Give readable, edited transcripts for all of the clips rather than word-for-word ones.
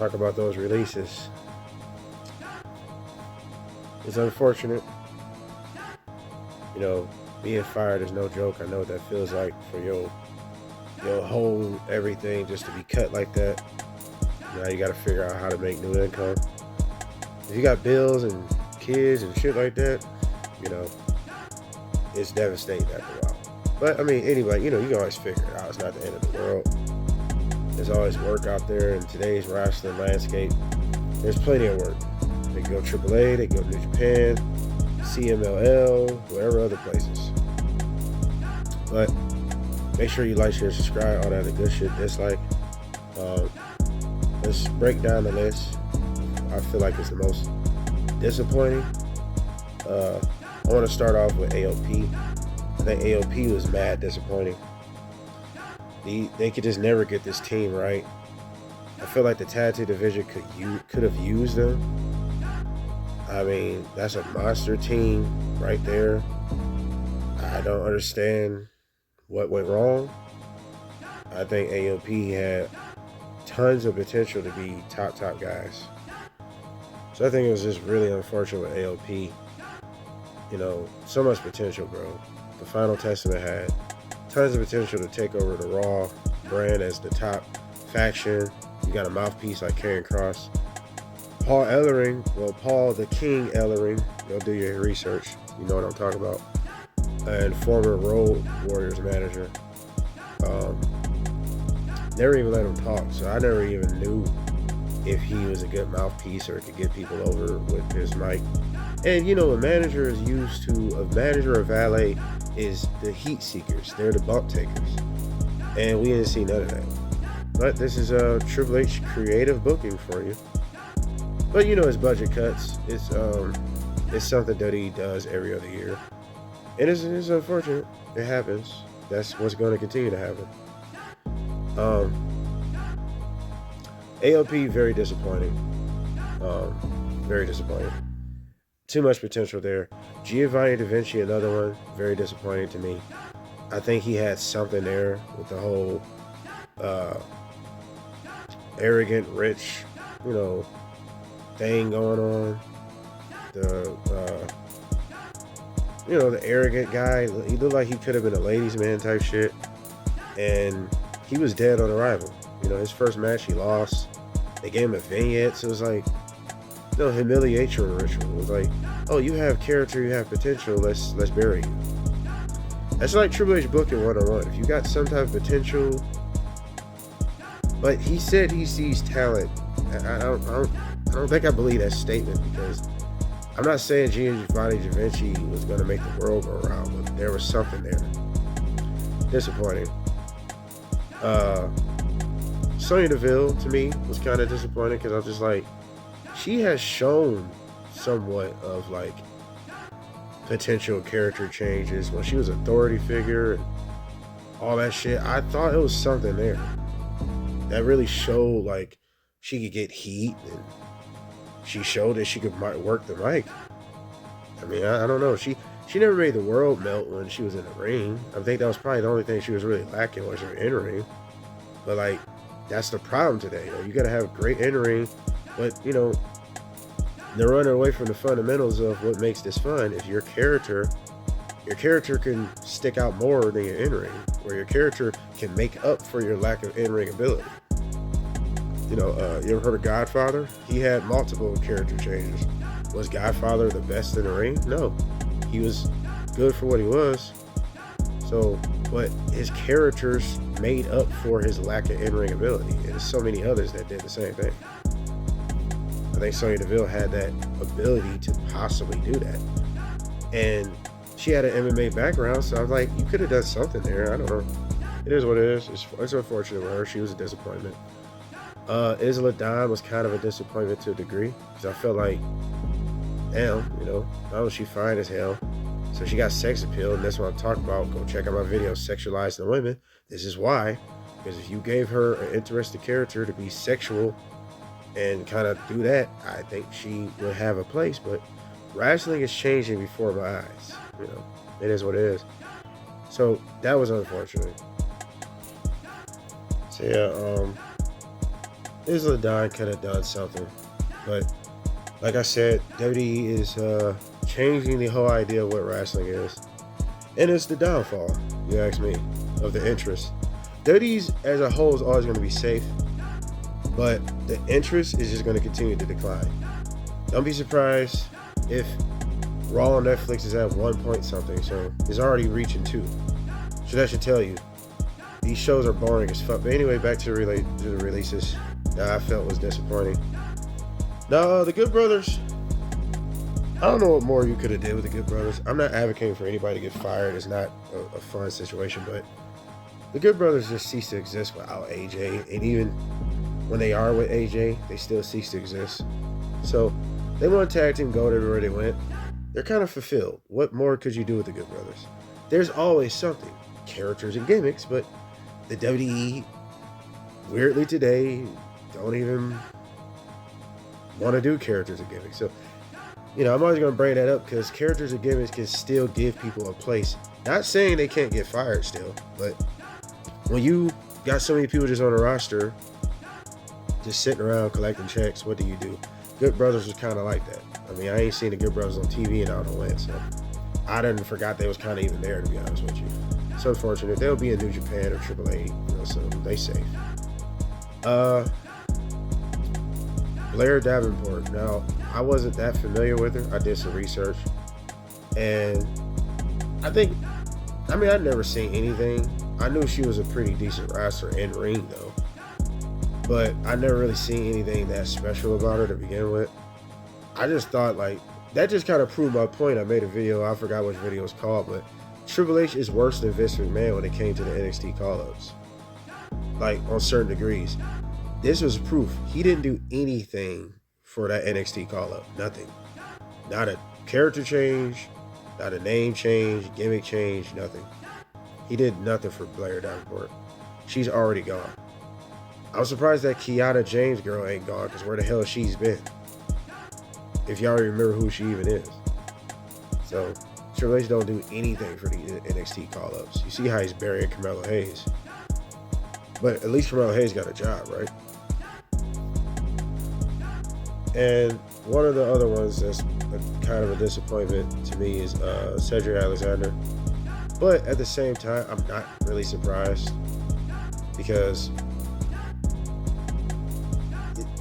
talk about those releases. It's unfortunate. You know, being fired is no joke. I know what that feels like for your whole everything just to be cut like that. Now you got to figure out how to make new income. If you got bills and kids and shit like that, you know, it's devastating after a while. But I mean, anyway, you know, you can always figure it out. It's not the end of the world. There's always work out there in today's wrestling landscape. There's plenty of work. They can go AAA, they can go to New Japan, CMLL, whatever other places. But make sure you like, share, subscribe, all that other good shit, dislike. Let's break down the list. I feel like it's the most disappointing. I want to start off with AOP. I think AOP was mad disappointing. They could just never get this team right. I feel like the tag team division could have used them. I mean, that's a monster team right there. I don't understand what went wrong. I think AOP had tons of potential to be top guys. So I think it was just really unfortunate with AOP. You know, so much potential, bro. The Final Testament had tons of potential to take over the Raw brand as the top faction. You got a mouthpiece like Karrion Kross. Paul Ellering, well, Paul the King Ellering, go do your research. You know what I'm talking about. And former Road Warriors manager. Never even let him talk, so I never even knew if he was a good mouthpiece or could get people over with his mic. And you know, a manager is used to, a manager or valet is the heat seekers. They're the bump takers. And we didn't see none of that. But this is a Triple H creative booking for you. But you know, his budget cuts. It's something that he does every other year. And it's unfortunate. It happens. That's what's going to continue to happen. AOP, very disappointing. Very disappointing. Too much potential there. Giovanni Vinci, another one, very disappointing to me. I think he had something there with the whole arrogant, rich, you know, thing going on. The you know, the arrogant guy. He looked like he could have been a ladies' man type shit, and he was dead on arrival. You know, his first match he lost. They gave him a vignette, so it was like, no, humiliation ritual. It was like, oh, you have character, you have potential, let's bury you. That's like Triple H booking 101. If you got some type of potential, but he said he sees talent. I don't think I believe that statement, because I'm not saying Giovanni Vinci was going to make the world go around, but there was something there. Disappointing. Sonya Deville, to me, was kind of disappointing, because I was just like, she has shown somewhat of like potential character changes when she was an authority figure and all that shit. I thought it was something there that really showed like she could get heat, and she showed that she could work the mic. I mean, I don't know. She never made the world melt when she was in the ring. I think that was probably the only thing she was really lacking was her in-ring. But like, that's the problem today. You know, you got to have great in-ring, but you know, they're running away from the fundamentals of what makes this fun. If your character can stick out more than your in-ring, or your character can make up for your lack of in-ring ability. You know, you ever heard of Godfather? He had multiple character changes. Was Godfather the best in the ring? No. He was good for what he was. So, but his characters made up for his lack of in-ring ability. And there's so many others that did the same thing. I think Sonya Deville had that ability to possibly do that. And she had an MMA background, so I was like, you could have done something there. I don't know. It is what it is. It's unfortunate with her. She was a disappointment. Isla Dawn was kind of a disappointment to a degree, because I felt like, damn, you know, oh, she fine as hell. So she got sex appeal, and that's what I'm talking about. Go check out my video, Sexualizing the Women. This is why. Because if you gave her an interesting character to be sexual and kind of do that, I think she would have a place. But wrestling is changing before my eyes. You know, it is what it is. So that was unfortunate. So yeah, Isla could have done something, but like I said, WWE is changing the whole idea of what wrestling is, and it's the downfall. You ask me, of the interest. WWE's as a whole is always going to be safe, but the interest is just going to continue to decline. Don't be surprised if Raw on Netflix is at 1 point something, so it's already reaching 2. So that should tell you these shows are boring as fuck. But anyway, back to the releases that I felt was disappointing. Now, the Good Brothers, I don't know what more you could have did with the Good Brothers. I'm not advocating for anybody to get fired. It's not a fun situation, but the Good Brothers just cease to exist without AJ. And even when they are with AJ, they still cease to exist. So they want to tag team, go everywhere they went. They're kind of fulfilled. What more could you do with the Good Brothers? There's always something. Characters and gimmicks, but the WWE, weirdly today, don't even want to do characters and gimmicks. So, I'm always going to bring that up because characters and gimmicks can still give people a place. Not saying they can't get fired still, but when you got so many people just on a roster, just sitting around collecting checks, what do? Good Brothers was kind of like that. I mean, I ain't seen the Good Brothers on TV and I don't know when, so I didn't forgot they was kind of even there, to be honest with you. It's unfortunate. They'll be in New Japan or AAA, so they safe. Blair Davenport. Now, I wasn't that familiar with her. I did some research, and I'd never seen anything. I knew she was a pretty decent wrestler in ring, though, but I never really seen anything that special about her to begin with. I just thought, that just kind of proved my point. I made a video. I forgot which video it's called, but Triple H is worse than Vince McMahon when it came to the NXT call-ups. On certain degrees. This was proof. He didn't do anything for that NXT call-up. Nothing. Not a character change, not a name change, gimmick change, nothing. He did nothing for Blair Davenport. She's already gone. I was surprised that Kiana James girl ain't gone, because where the hell she's been? If y'all remember who she even is. So, Triple H don't do anything for the NXT call-ups. You see how he's burying Carmelo Hayes. But at least Carmelo Hayes got a job, right? And one of the other ones that's kind of a disappointment to me is Cedric Alexander. But at the same time, I'm not really surprised because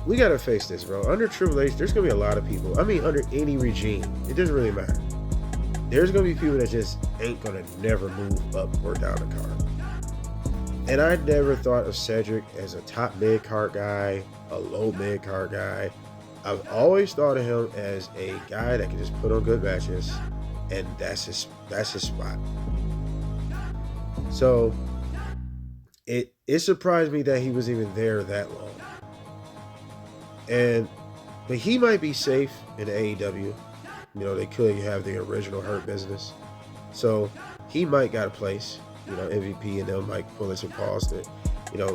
we got to face this, bro. Under Triple H, there's going to be a lot of people. I mean, under any regime, it doesn't really matter. There's going to be people that just ain't going to never move up or down the card. And I never thought of Cedric as a top mid-card guy, a low mid-card guy. I've always thought of him as a guy that can just put on good matches, and that's his spot. So it surprised me that he was even there that long. But he might be safe in AEW. They could have the original Hurt Business. So he might got a place. MVP and them might pull in some calls that,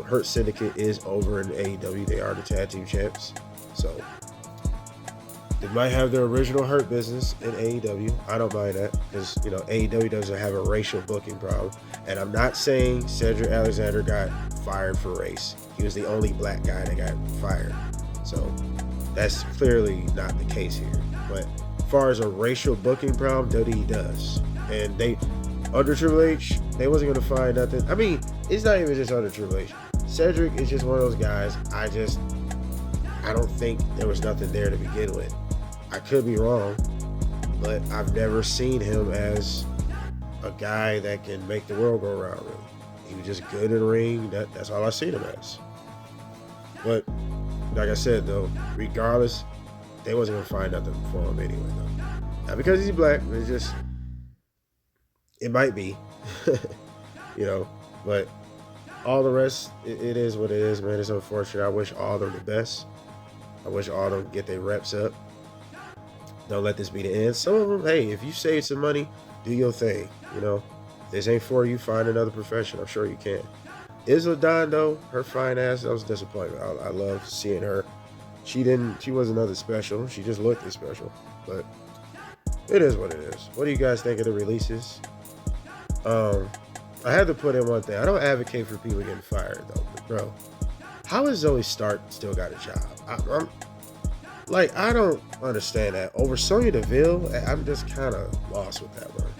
Hurt Syndicate is over in AEW. They are the tag team champs. So they might have their original Hurt Business in AEW. I don't mind that because, AEW doesn't have a racial booking problem. And I'm not saying Cedric Alexander got fired for race. He was the only black guy that got fired. So that's clearly not the case here. But as far as a racial booking problem, WWE does. And under Triple H, they wasn't going to find nothing. I mean, it's not even just under Triple H. Cedric is just one of those guys. I don't think there was nothing there to begin with. I could be wrong, but I've never seen him as a guy that can make the world go around, really. He was just good in the ring. That's all I seen him as. But, like I said, though, regardless, they wasn't going to find nothing for him anyway, though. Not because he's black, but it's just... It might be, but all the rest, it is what it is, man. It's unfortunate. I wish all of them the best. I wish all of them get their reps up. Don't let this be the end. Some of them, hey, if you save some money, do your thing. If this ain't for you, find another profession. I'm sure you can. Isla Dawn, though, her fine ass, that was a disappointment. I love seeing her. She wasn't nothing special. She just looked special. But it is what it is. What do you guys think of the releases? I had to put in one thing. I don't advocate for people getting fired, though. But bro, How has Zoe Stark still got a job? I'm like, I don't understand that. Over Sonya Deville, I'm just kind of lost with that one.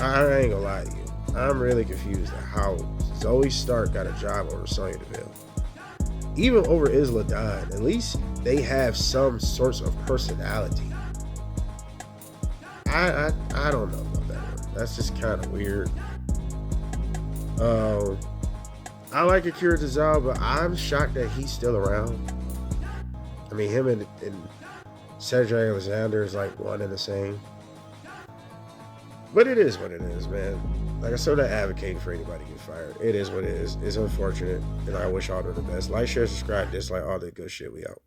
I ain't gonna lie to you. I'm really confused at how Zoe Stark got a job over Sonya Deville. Even over Isla Dawn, at least they have some sorts of personality. I don't know about that one. That's just kind of weird. I like Akira Tozawa, but I'm shocked that he's still around. I mean, him and Cedric Alexander is like one and the same. But it is what it is, man. Like I said, I'm not advocating for anybody to get fired. It is what it is. It's unfortunate, and I wish all of the best. Like, share, subscribe, dislike, all that good shit. We out.